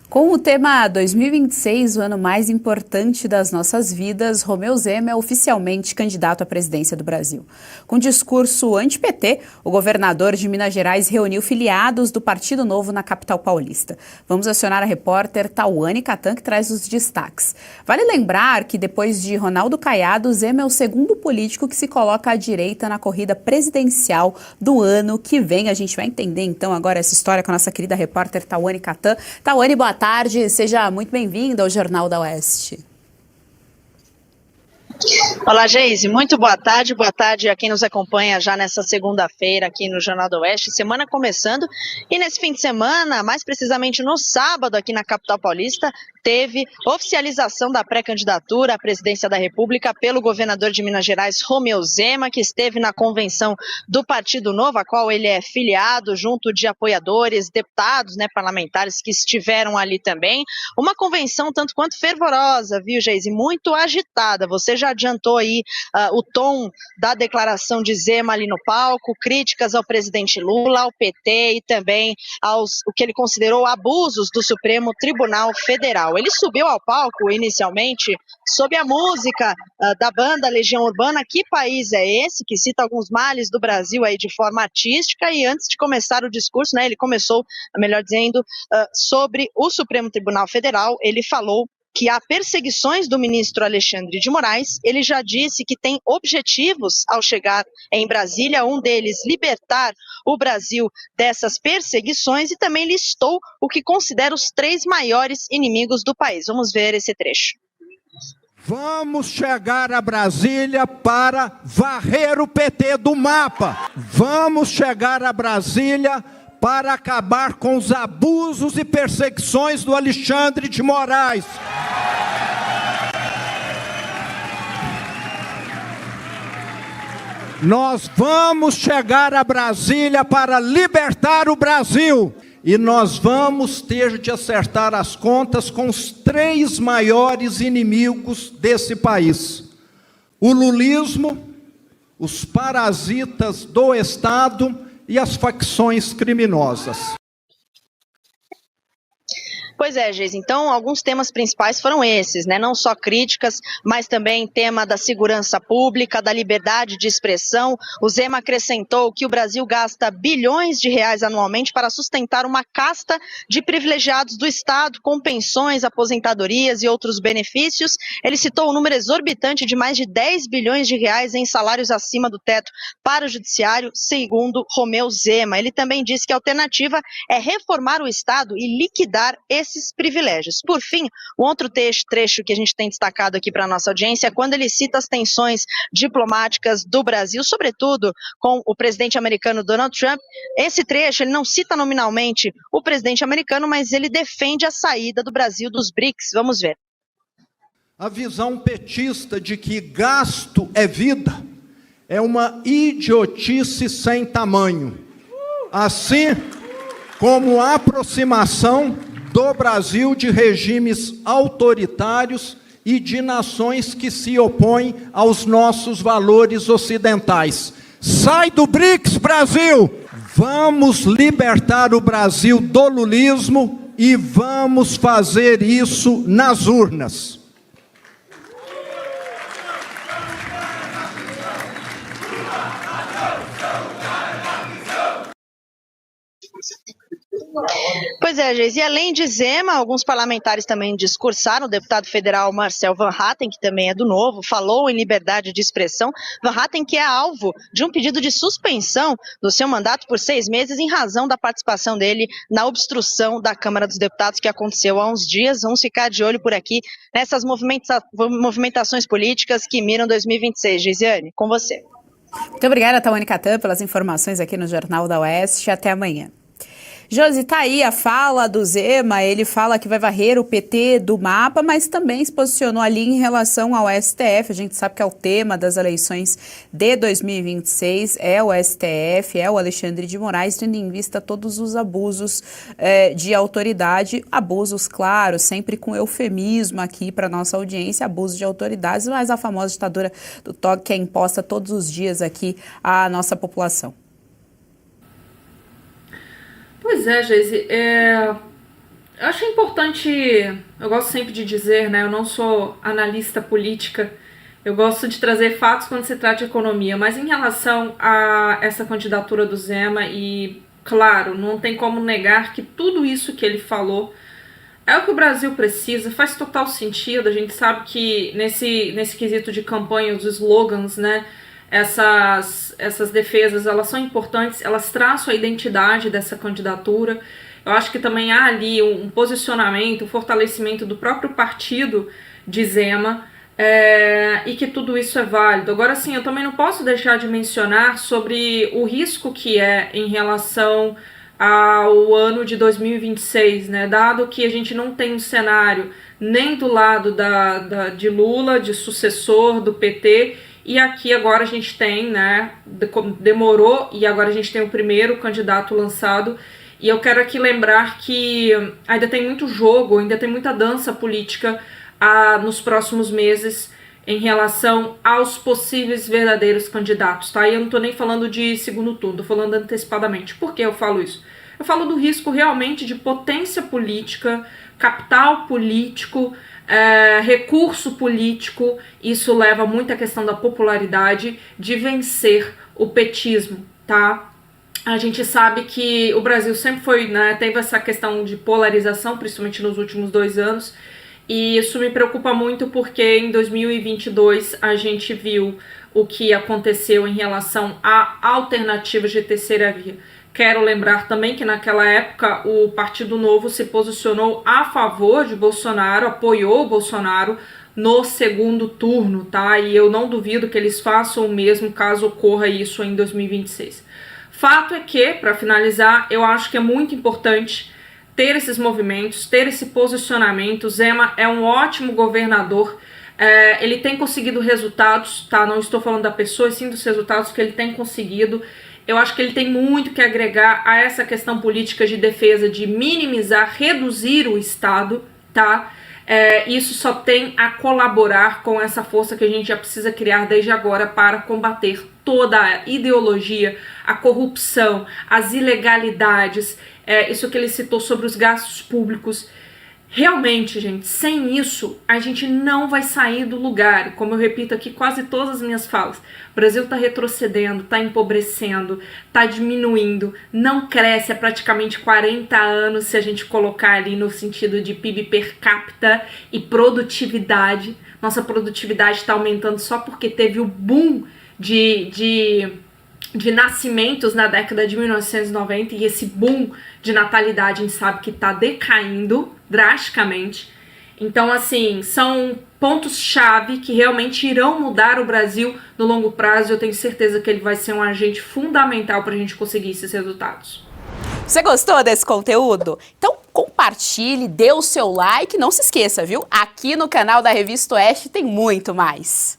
Com o tema 2026, o ano mais importante das nossas vidas, Romeu Zema é oficialmente candidato à presidência do Brasil. Com discurso anti-PT, o governador de Minas Gerais reuniu filiados do Partido Novo na capital paulista. Vamos acionar a repórter Tauane Catan, que traz os destaques. Vale lembrar que depois de Ronaldo Caiado, Zema é o segundo político que se coloca à direita na corrida presidencial do ano que vem. A gente vai entender então agora essa história com a nossa querida repórter Tauane Catan. Tauane, boa tarde, seja muito bem-vinda ao Jornal da Oeste. Olá, Geise, muito boa tarde a quem nos acompanha já nessa segunda-feira aqui no Jornal do Oeste, semana começando, e nesse fim de semana, mais precisamente no sábado aqui na capital paulista, teve oficialização da pré-candidatura à presidência da República pelo governador de Minas Gerais, Romeu Zema, que esteve na convenção do Partido Novo, a qual ele é filiado, junto de apoiadores, deputados, parlamentares que estiveram ali também. Uma convenção tanto quanto fervorosa, viu, Geise? Muito agitada. Você já adiantou aí o tom da declaração de Zema ali no palco, críticas ao presidente Lula, ao PT e também o que ele considerou abusos do Supremo Tribunal Federal. Ele subiu ao palco inicialmente sob a música da banda Legião Urbana, Que País é Esse?, que cita alguns males do Brasil aí de forma artística, e antes de começar o discurso, ele começou, melhor dizendo, sobre o Supremo Tribunal Federal. Ele falou que há perseguições do ministro Alexandre de Moraes. Ele já disse que tem objetivos ao chegar em Brasília, um deles libertar o Brasil dessas perseguições, e também listou o que considera os 3 maiores inimigos do país. Vamos ver esse trecho. Vamos chegar a Brasília para varrer o PT do mapa. Vamos chegar a Brasília para acabar com os abusos e perseguições do Alexandre de Moraes. Nós vamos chegar a Brasília para libertar o Brasil. E nós vamos ter de acertar as contas com os 3 maiores inimigos desse país: o lulismo, os parasitas do Estado e as facções criminosas. Pois é, Geise, então alguns temas principais foram esses, não só críticas, mas também tema da segurança pública, da liberdade de expressão. O Zema acrescentou que o Brasil gasta bilhões de reais anualmente para sustentar uma casta de privilegiados do Estado, com pensões, aposentadorias e outros benefícios. Ele citou o número exorbitante de mais de 10 bilhões de reais em salários acima do teto para o judiciário, segundo Romeu Zema. Ele também disse que a alternativa é reformar o Estado e liquidar esses privilégios. Por fim, um outro trecho que a gente tem destacado aqui para a nossa audiência é quando ele cita as tensões diplomáticas do Brasil, sobretudo com o presidente americano Donald Trump. Esse trecho, ele não cita nominalmente o presidente americano, mas ele defende a saída do Brasil dos BRICS. Vamos ver. A visão petista de que gasto é vida é uma idiotice sem tamanho, assim como a aproximação do Brasil de regimes autoritários e de nações que se opõem aos nossos valores ocidentais. Sai do BRICS, Brasil! Vamos libertar o Brasil do lulismo e vamos fazer isso nas urnas. Pois é, Geise, e além de Zema, alguns parlamentares também discursaram. O deputado federal Marcel Van Hatten, que também é do Novo, falou em liberdade de expressão. Van Hatten, que é alvo de um pedido de suspensão do seu mandato por 6 meses em razão da participação dele na obstrução da Câmara dos Deputados, que aconteceu há uns dias. Vamos ficar de olho por aqui nessas movimentações políticas que miram 2026. Geisiane, com você. Muito obrigada, Tauane Catan, pelas informações aqui no Jornal da Oeste. Até amanhã. Josi, tá aí a fala do Zema, ele fala que vai varrer o PT do mapa, mas também se posicionou ali em relação ao STF. A gente sabe que é o tema das eleições de 2026, é o STF, é o Alexandre de Moraes, tendo em vista todos os abusos de autoridade, abusos, claro, sempre com eufemismo aqui para nossa audiência, abusos de autoridades, mas a famosa ditadura do toque que é imposta todos os dias aqui à nossa população. Pois é, Geise, Eu acho importante, eu gosto sempre de dizer, né, eu não sou analista política, eu gosto de trazer fatos quando se trata de economia, mas em relação a essa candidatura do Zema, e claro, não tem como negar que tudo isso que ele falou é o que o Brasil precisa, faz total sentido, a gente sabe que nesse quesito de campanha, os slogans, né, essas defesas, elas são importantes, elas traçam a identidade dessa candidatura. Eu acho que também há ali um posicionamento, um fortalecimento do próprio partido de Zema, e que tudo isso é válido. Agora sim, eu também não posso deixar de mencionar sobre o risco que é em relação ao ano de 2026, né? Dado que a gente não tem um cenário nem do lado de Lula, de sucessor do PT, e aqui agora a gente tem, né, demorou, e agora a gente tem o primeiro candidato lançado. E eu quero aqui lembrar que ainda tem muito jogo, ainda tem muita dança política nos próximos meses em relação aos possíveis verdadeiros candidatos, tá? E eu não tô nem falando de segundo turno, tô falando antecipadamente. Por que eu falo isso? Eu falo do risco realmente de potência política, capital político, recurso político. Isso leva muito à questão da popularidade, de vencer o petismo, tá? A gente sabe que o Brasil sempre foi, né, teve essa questão de polarização, principalmente nos últimos 2 anos, e isso me preocupa muito porque em 2022 a gente viu o que aconteceu em relação a alternativas de terceira via. Quero lembrar também que naquela época o Partido Novo se posicionou a favor de Bolsonaro, apoiou o Bolsonaro no segundo turno, tá? E eu não duvido que eles façam o mesmo caso ocorra isso em 2026. Fato é que, para finalizar, eu acho que é muito importante ter esses movimentos, ter esse posicionamento. O Zema é um ótimo governador, ele tem conseguido resultados, tá? Não estou falando da pessoa, sim dos resultados que ele tem conseguido. Eu acho que ele tem muito que agregar a essa questão política de defesa, de minimizar, reduzir o Estado, tá? Isso só tem a colaborar com essa força que a gente já precisa criar desde agora para combater toda a ideologia, a corrupção, as ilegalidades, isso que ele citou sobre os gastos públicos. Realmente, gente, sem isso, a gente não vai sair do lugar. Como eu repito aqui quase todas as minhas falas, o Brasil está retrocedendo, está empobrecendo, está diminuindo, não cresce há praticamente 40 anos se a gente colocar ali no sentido de PIB per capita e produtividade. Nossa produtividade está aumentando só porque teve o boom de nascimentos na década de 1990, e esse boom de natalidade a gente sabe que está decaindo drasticamente. Então, assim, são pontos-chave que realmente irão mudar o Brasil no longo prazo. Eu tenho certeza que ele vai ser um agente fundamental para a gente conseguir esses resultados. Você gostou desse conteúdo? Então compartilhe, dê o seu like, não se esqueça, viu? Aqui no canal da Revista Oeste tem muito mais.